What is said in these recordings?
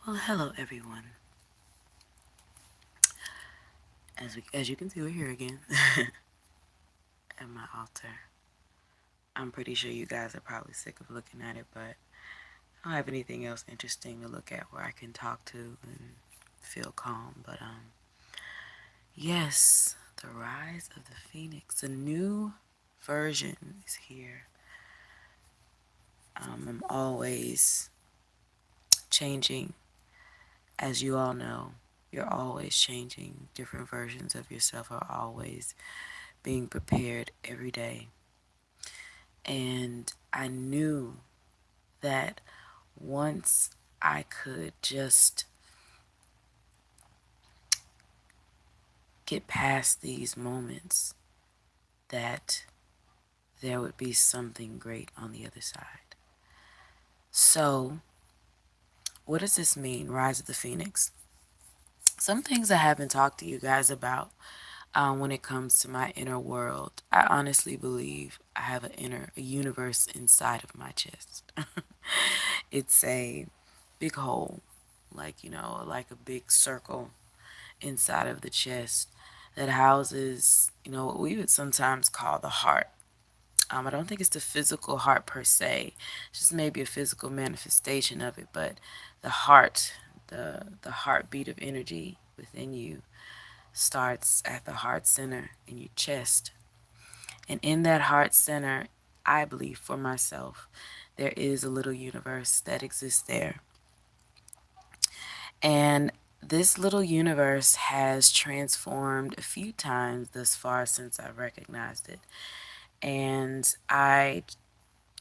Well, hello everyone. As you can see, we're here again at my altar. I'm pretty sure you guys are probably sick of looking at it, but I don't have anything else interesting to look at where I can talk to and feel calm. But yes, the rise of the Phoenix, a new version is here. I'm always changing, as you all know. You're always changing. Different versions of yourself are always being prepared every day. And I knew that once I could just get past these moments, that there would be something great on the other side. So, what does this mean, Rise of the Phoenix? Some things I haven't talked to you guys about when it comes to my inner world. I honestly believe I have a universe inside of my chest. It's a big hole, like, like a big circle inside of the chest that houses, what we would sometimes call the heart. I don't think it's the physical heart per se, it's just maybe a physical manifestation of it, but the heart, the heartbeat of energy within you starts at the heart center in your chest. And in that heart center, I believe for myself, there is a little universe that exists there. And this little universe has transformed a few times thus far since I recognized it. And I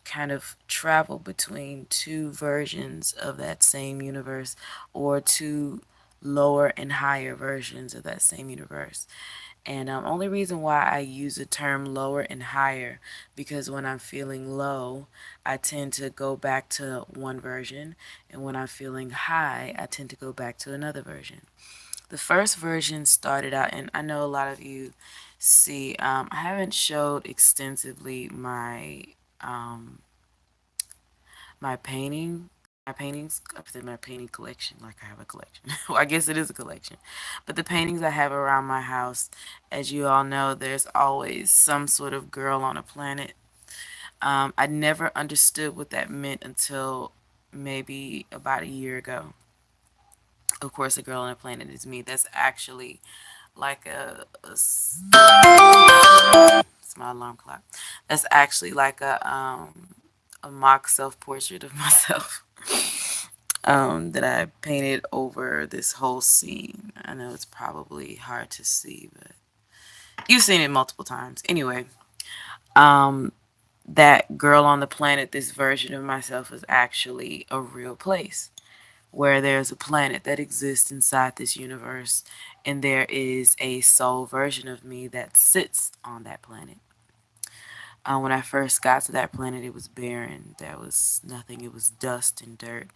kind of travel between two versions of that same universe, or two lower and higher versions of that same universe. And only reason why I use the term lower and higher, because when I'm feeling low, I tend to go back to one version, and when I'm feeling high, I tend to go back to another version. The first version started out, and I know a lot of you see, I haven't showed extensively um, my painting, my paintings, up to my painting collection, like I have a collection. Well, I guess it is a collection. But the paintings I have around my house, as you all know, there's always some sort of girl on a planet. I never understood what that meant until maybe about a year ago. Of course, a girl on a planet is me. That's actually like it's my alarm clock. That's actually like a mock self portrait of myself. That I painted over this whole scene. I know it's probably hard to see, but you've seen it multiple times. Anyway, um, that girl on the planet, this version of myself, is actually a real place where there's a planet that exists inside this universe, and there is a soul version of me that sits on that planet. When I first got to that planet, it was barren. There was nothing. It was dust and dirt.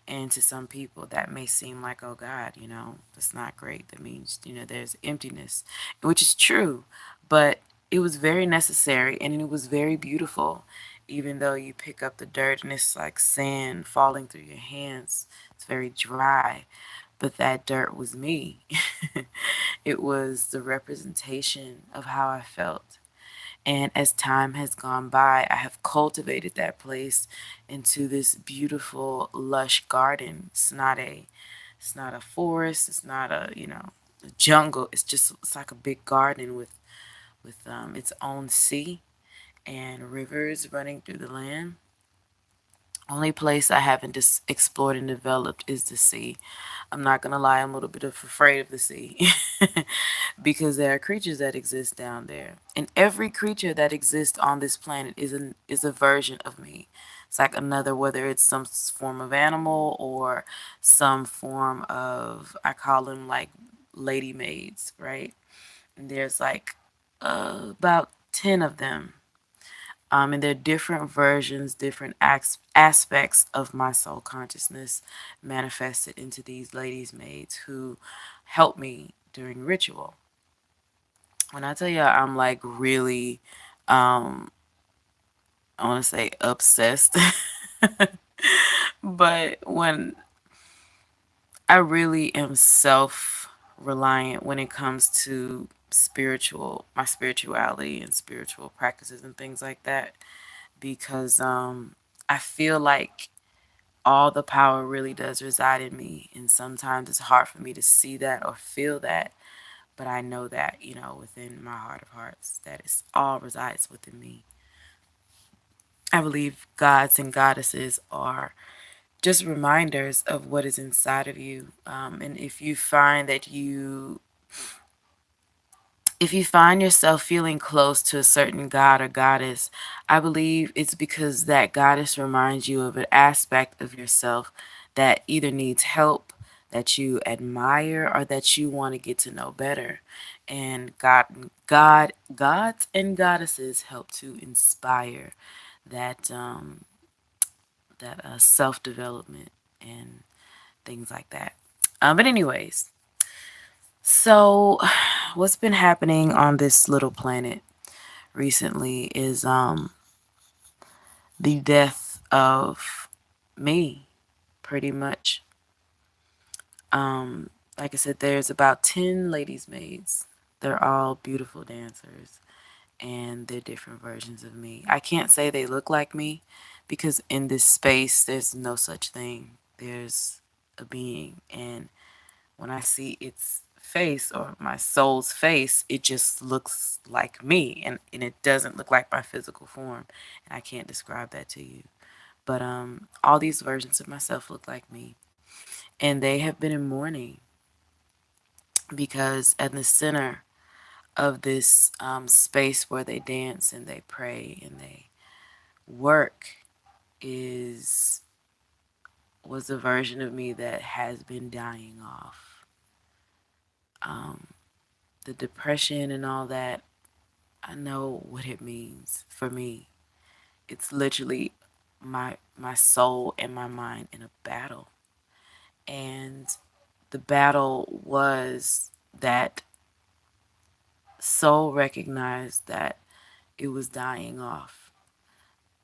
And to some people, that may seem like, oh God, that's not great. That means, there's emptiness, which is true. But it was very necessary, and it was very beautiful. Even though you pick up the dirt and it's like sand falling through your hands, it's very dry. But that dirt was me. It was the representation of how I felt. And as time has gone by, I have cultivated that place into this beautiful, lush garden. It's not a forest. It's not a jungle. It's like a big garden with its own sea and rivers running through the land. Only place I haven't just explored and developed is the sea. I'm not gonna lie, I'm a little bit afraid of the sea because there are creatures that exist down there, and every creature that exists on this planet is a version of me. It's like another, whether it's some form of animal or some form of, I call them like lady maids, right? And there's like about 10 of them, and they're different versions, different aspects of my soul consciousness manifested into these ladies' maids who help me during ritual. When I tell you I'm like really, um, I want to say obsessed, but when I really am self reliant when it comes to my spirituality and spiritual practices and things like that, because I feel like all the power really does reside in me, and sometimes it's hard for me to see that or feel that, but I know that, within my heart of hearts, that it's all resides within me. I believe gods and goddesses are just reminders of what is inside of you. And if you find yourself feeling close to a certain god or goddess, I believe it's because that goddess reminds you of an aspect of yourself that either needs help, that you admire, or that you want to get to know better. And gods and goddesses help to inspire that self development and things like that. But anyways, so what's been happening on this little planet recently is the death of me, pretty much. Like I said, there's about 10 ladies maids. They're all beautiful dancers, and they're different versions of me. I can't say they look like me because in this space there's no such thing. There's a being, and when I see its face or my soul's face, it just looks like me, and it doesn't look like my physical form. And I can't describe that to you. But all these versions of myself look like me. And they have been in mourning because at the center of this space where they dance and they pray and they work is was a version of me that has been dying off. The depression and all that, I know what it means for me. It's literally my soul and my mind in a battle. And the battle was that soul recognized that it was dying off.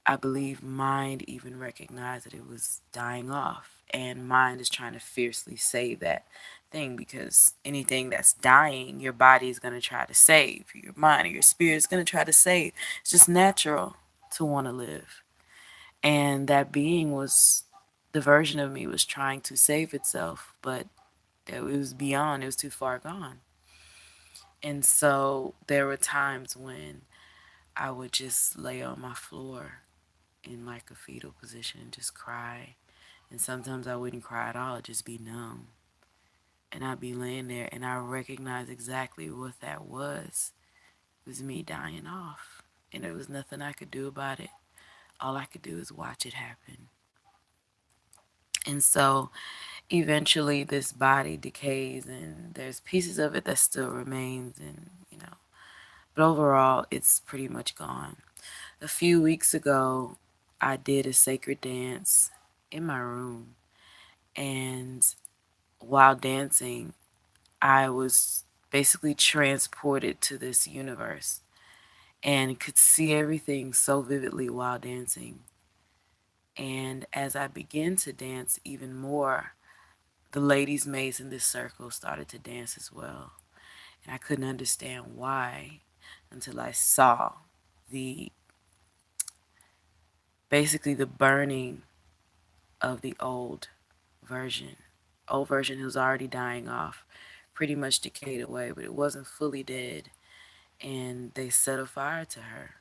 I believe mind even recognized that it was dying off. And mind is trying to fiercely save that thing, because anything that's dying, your body is going to try to save. Your mind or your spirit is going to try to save. It's just natural to want to live. And that being was the version of me was trying to save itself, but it was beyond, it was too far gone. And so there were times when I would just lay on my floor in like a fetal position and just cry. And sometimes I wouldn't cry at all, I'd just be numb. And I'd be laying there and I recognized exactly what that was. It was me dying off. And there was nothing I could do about it. All I could do is watch it happen. And so eventually this body decays and there's pieces of it that still remains, and but overall it's pretty much gone. A few weeks ago I did a sacred dance in my room, and while dancing I was basically transported to this universe and could see everything so vividly while dancing. And as I began to dance even more, the ladies' maids in this circle started to dance as well. And I couldn't understand why until I saw the basically the burning of the old version. Old version who was already dying off, pretty much decayed away, but it wasn't fully dead. And they set a fire to her,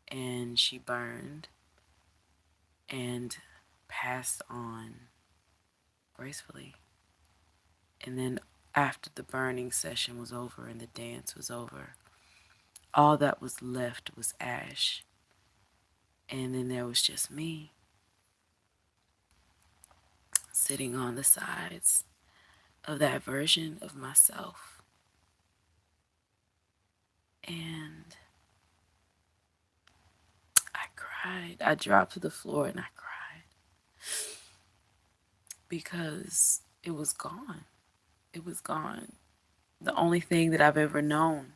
and she burned and passed on gracefully. And then after the burning session was over and the dance was over, all that was left was ash. And then there was just me sitting on the sides of that version of myself. And I cried. I dropped to the floor and I cried because it was gone. It was gone. The only thing that I've ever known,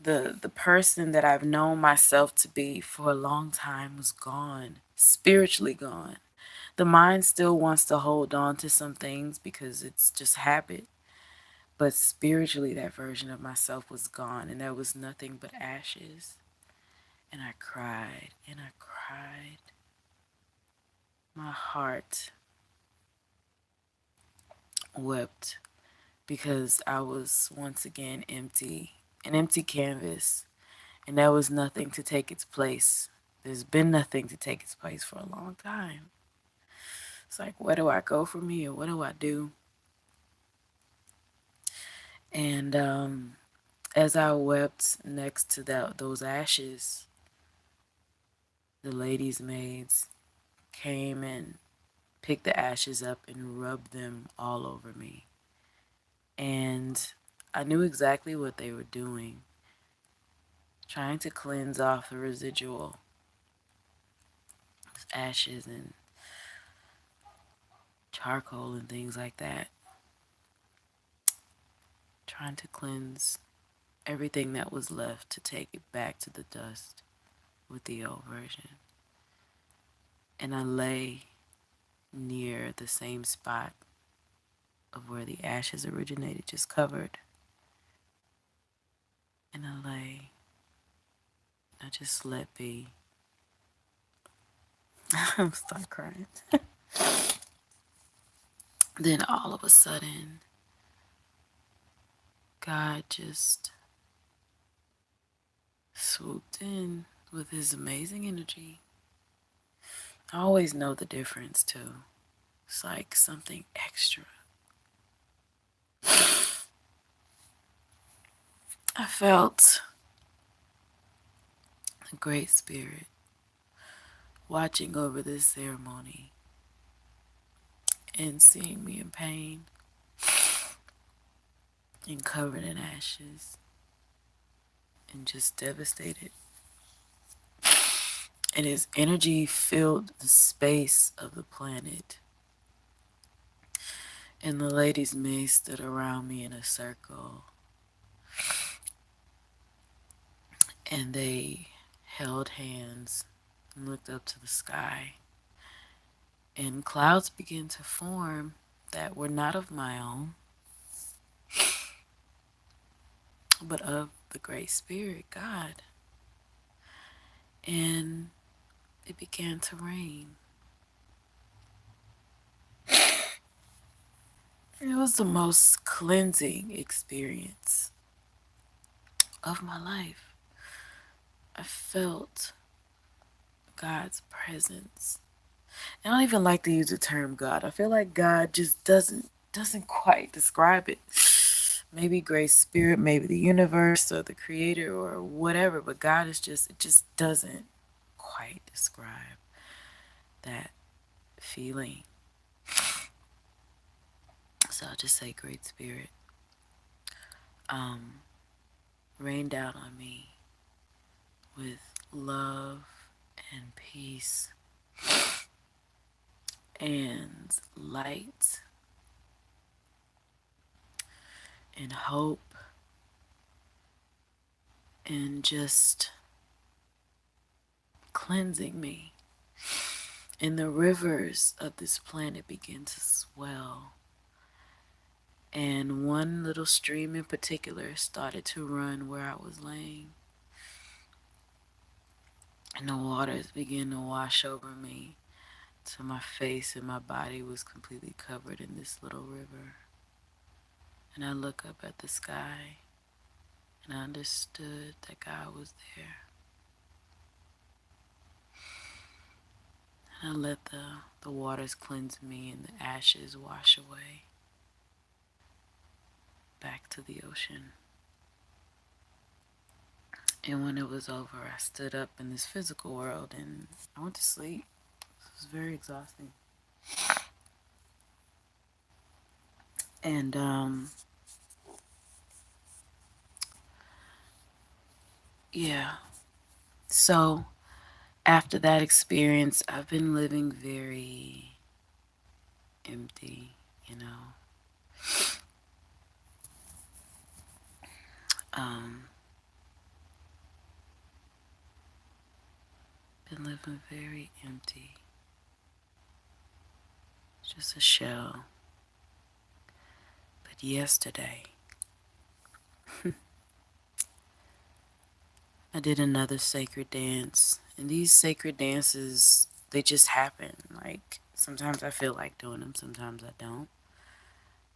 the person that I've known myself to be for a long time, was gone, spiritually gone. The mind still wants to hold on to some things because it's just habit. But spiritually, that version of myself was gone, and there was nothing but ashes. And I cried, and I cried. My heart wept because I was once again empty, an empty canvas, and there was nothing to take its place. There's been nothing to take its place for a long time. It's like, where do I go from here? What do I do? And as I wept next to those ashes, the ladies' maids came and picked the ashes up and rubbed them all over me. And I knew exactly what they were doing, trying to cleanse off the residual ashes and charcoal and things like that. Trying to cleanse everything that was left to take it back to the dust with the old version. And I lay near the same spot of where the ashes originated, just covered. And I lay, I just let be. I'm start crying. Then all of a sudden, God just swooped in with his amazing energy. I always know the difference too. It's like something extra. I felt a great spirit watching over this ceremony and seeing me in pain and covered in ashes and just devastated. And his energy filled the space of the planet. And the ladies' maids stood around me in a circle. And they held hands and looked up to the sky. And clouds began to form that were not of my own, but of the Great Spirit, God. And it began to rain. It was the most cleansing experience of my life. I felt God's presence. I don't even like to use the term God. I feel like God just doesn't quite describe it. Maybe Great Spirit, maybe the universe or the creator or whatever, but God is just, it just doesn't quite describe that feeling. So I'll just say Great Spirit rained out on me with love and peace and light and hope and just cleansing me. And the rivers of this planet began to swell. And one little stream in particular started to run where I was laying. And the waters began to wash over me till my face and my body was completely covered in this little river. And I look up at the sky and I understood that God was there. And I let the waters cleanse me and the ashes wash away back to the ocean. And when it was over, I stood up in this physical world and I went to sleep. It was very exhausting. And yeah. So after that experience, I've been living very empty, you know. Um, been living very empty. just a shell. But yesterday, I did another sacred dance. And these sacred dances, they just happen. Like, sometimes I feel like doing them, sometimes I don't.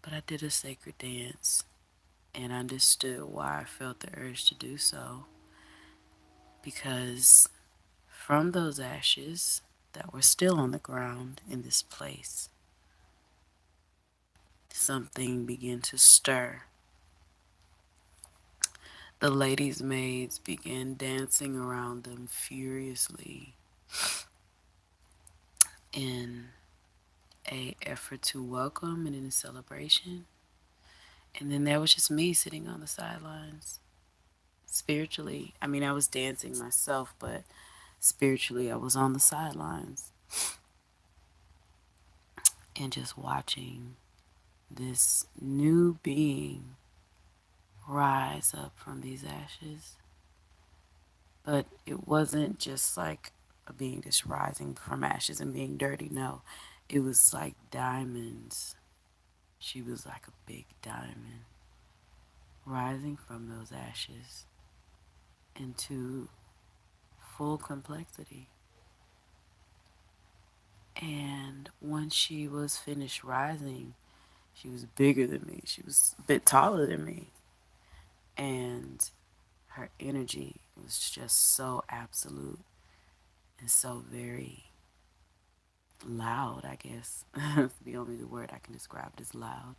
But I did a sacred dance and understood why I felt the urge to do so. Because from those ashes that were still on the ground in this place, something began to stir. The ladies' maids began dancing around them furiously in a effort to welcome and in a celebration. And then there was just me sitting on the sidelines. Spiritually, I mean, I was dancing myself, but spiritually, I was on the sidelines and just watching this new being rise up from these ashes. But it wasn't just like a being just rising from ashes and being dirty. No, it was like diamonds. She was like a big diamond rising from those ashes into full complexity. And once she was finished rising, she was bigger than me. She was a bit taller than me. And her energy was just so absolute and so very loud, I guess. That's the only word I can describe it as loud.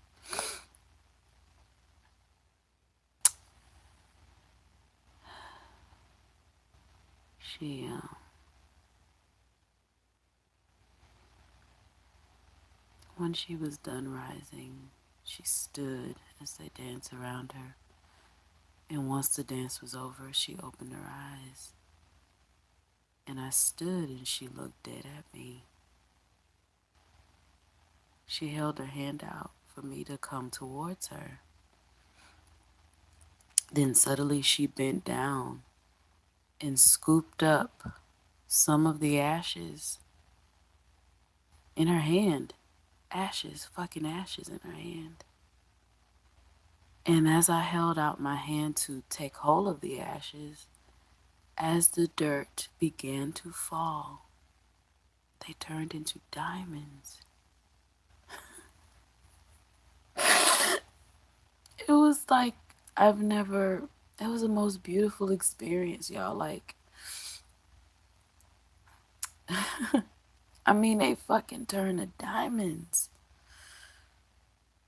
She, when she was done rising, she stood as they danced around her. And once the dance was over, she opened her eyes. And I stood and she looked dead at me. She held her hand out for me to come towards her. Then suddenly she bent down and scooped up some of the ashes in her hand. Ashes, fucking ashes in her hand. And as I held out my hand to take hold of the ashes, as the dirt began to fall, they turned into diamonds. It was like I've never, it was the most beautiful experience, y'all. Like, I mean, they fucking turned to diamonds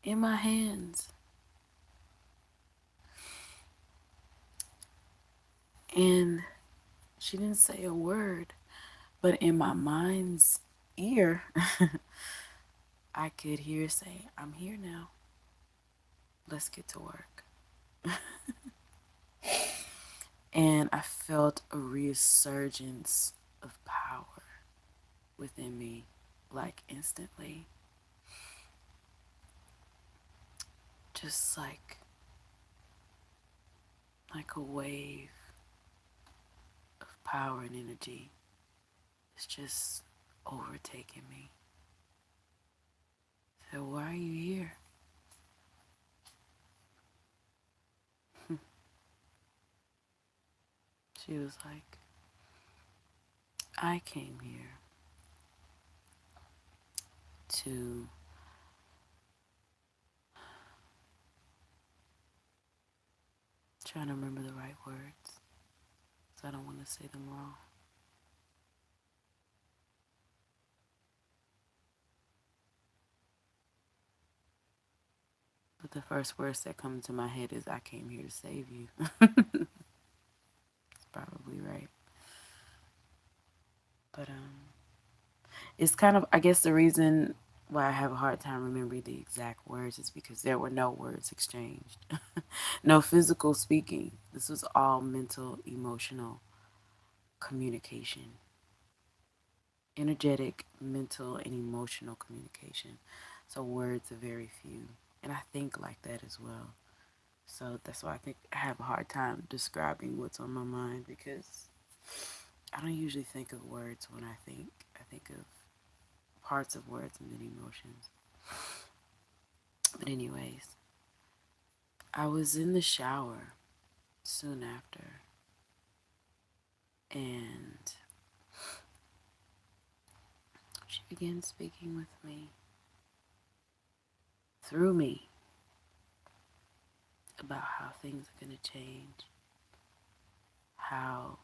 in my hands. And she didn't say a word, but in my mind's ear, I could hear her say, I'm here now. Let's get to work. And I felt a resurgence of power within me, like instantly. Just like a wave of power and energy is just overtaking me. So why are you here? She was like, I came here to trying to remember the right words, so I don't want to say them wrong. But the first words that come into my head is, I came here to save you. It's probably right. But it's kind of, I guess the reason why I have a hard time remembering the exact words is because there were no words exchanged. No physical speaking. This was all mental, emotional communication. Energetic, mental, and emotional communication. So words are very few. And I think like that as well. So that's why I think I have a hard time describing what's on my mind, because I don't usually think of words when I think. I think of parts of words and then emotions. But anyways, I was in the shower soon after, and she began speaking with me, through me, about how things are going to change, how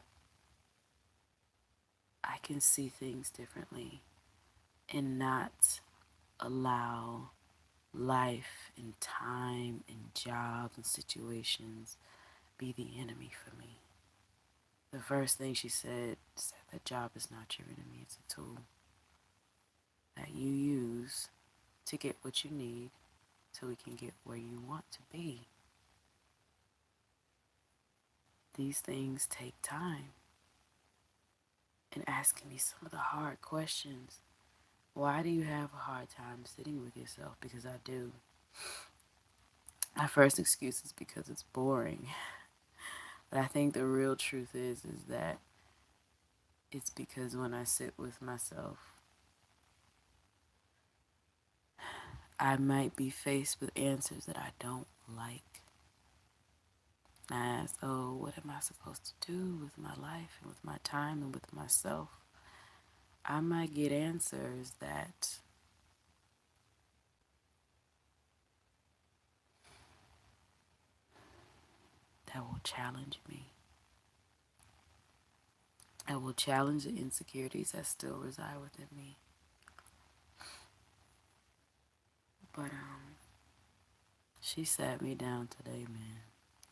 I can see things differently and not allow life and time and jobs and situations be the enemy for me. The first thing she said that job is not your enemy, it's a tool that you use to get what you need so we can get where you want to be. These things take time. And asking me some of the hard questions. Why do you have a hard time sitting with yourself? Because I do. My first excuse is because it's boring. But I think the real truth is that it's because when I sit with myself, I might be faced with answers that I don't like. And I ask, oh, what am I supposed to do with my life and with my time and with myself? I might get answers that will challenge me. That will challenge the insecurities that still reside within me. But she sat me down today, man.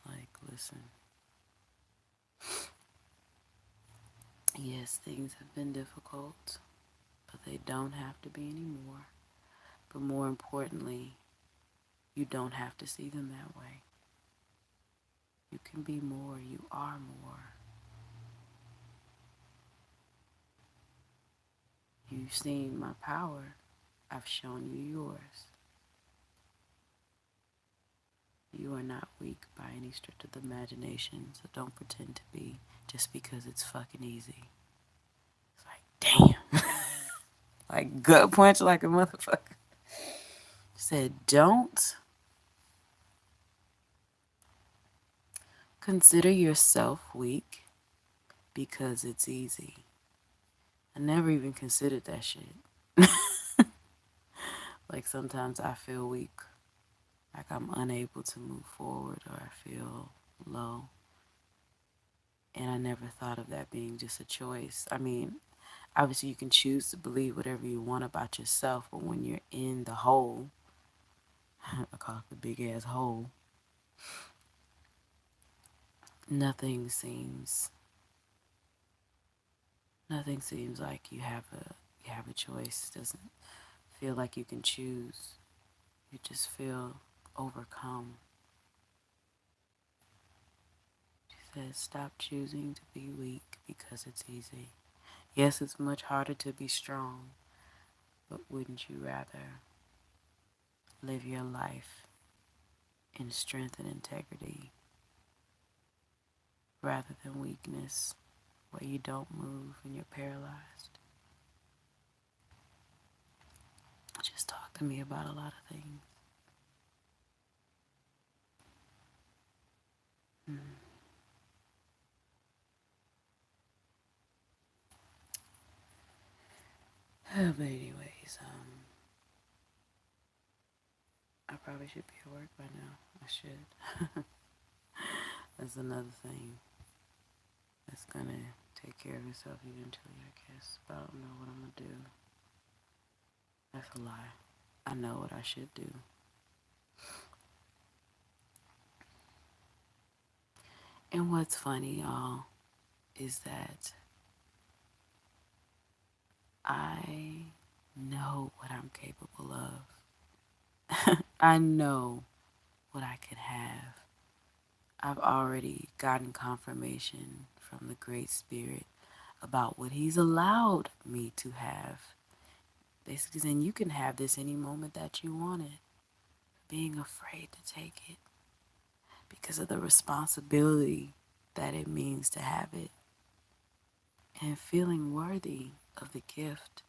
Like, listen. Yes, things have been difficult, but they don't have to be anymore. But more importantly, you don't have to see them that way. You can be more. You are more. You've seen my power. I've shown you yours. You are not weak by any stretch of the imagination, so don't pretend to be just because it's fucking easy. It's like, damn. Like, gut punch like a motherfucker. Said, don't consider yourself weak because it's easy. I never even considered that shit. Like, sometimes I feel weak, like I'm unable to move forward, or I feel low. And I never thought of that being just a choice. I mean, obviously you can choose to believe whatever you want about yourself, but when you're in the hole, I call it the big ass hole, nothing seems like you have a choice. It doesn't feel like you can choose. You just feel overcome. She says, stop choosing to be weak because it's easy. Yes, it's much harder to be strong, but wouldn't you rather live your life in strength and integrity rather than weakness, where you don't move and you're paralyzed? Just talk to me about a lot of things. But anyways, I probably should be at work by now. I should. That's another thing that's gonna take care of itself eventually, I guess. But I don't know what I'm gonna do. That's a lie. I know what I should do. And what's funny, y'all, is that I know what I'm capable of. I know what I can have. I've already gotten confirmation from the Great Spirit about what He's allowed me to have. Basically saying you can have this any moment that you want it. Being afraid to take it because of the responsibility that it means to have it. And feeling worthy of the gift.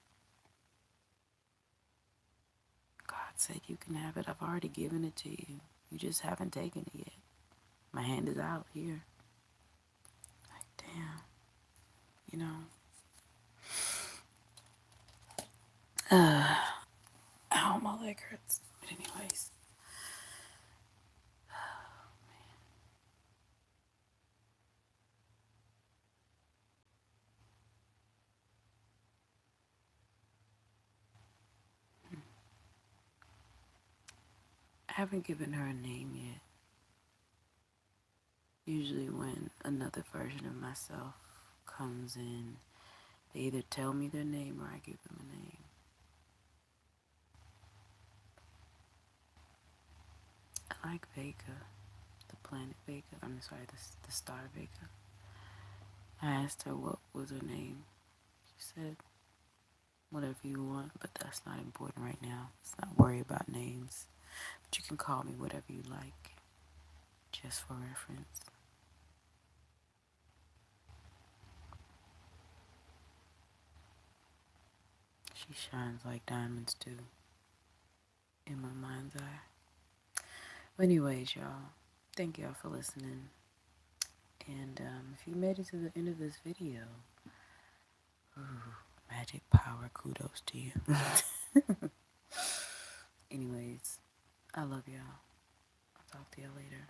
God said you can have it. I've already given it to you. You just haven't taken it yet. My hand is out here. Like, damn. You know. Ow, my leg hurts. But anyways. I haven't given her a name yet. Usually when another version of myself comes in, they either tell me their name or I give them a name. I like Vega, the planet Vega. I'm sorry, the star Vega. I asked her what was her name. She said, whatever you want, but that's not important right now. Let's not worry about names. But you can call me whatever you like, just for reference. She shines like diamonds too, in my mind's eye. But anyways, y'all, thank y'all for listening. And if you made it to the end of this video, ooh, magic power, kudos to you. Anyways, I love y'all. I'll talk to y'all later.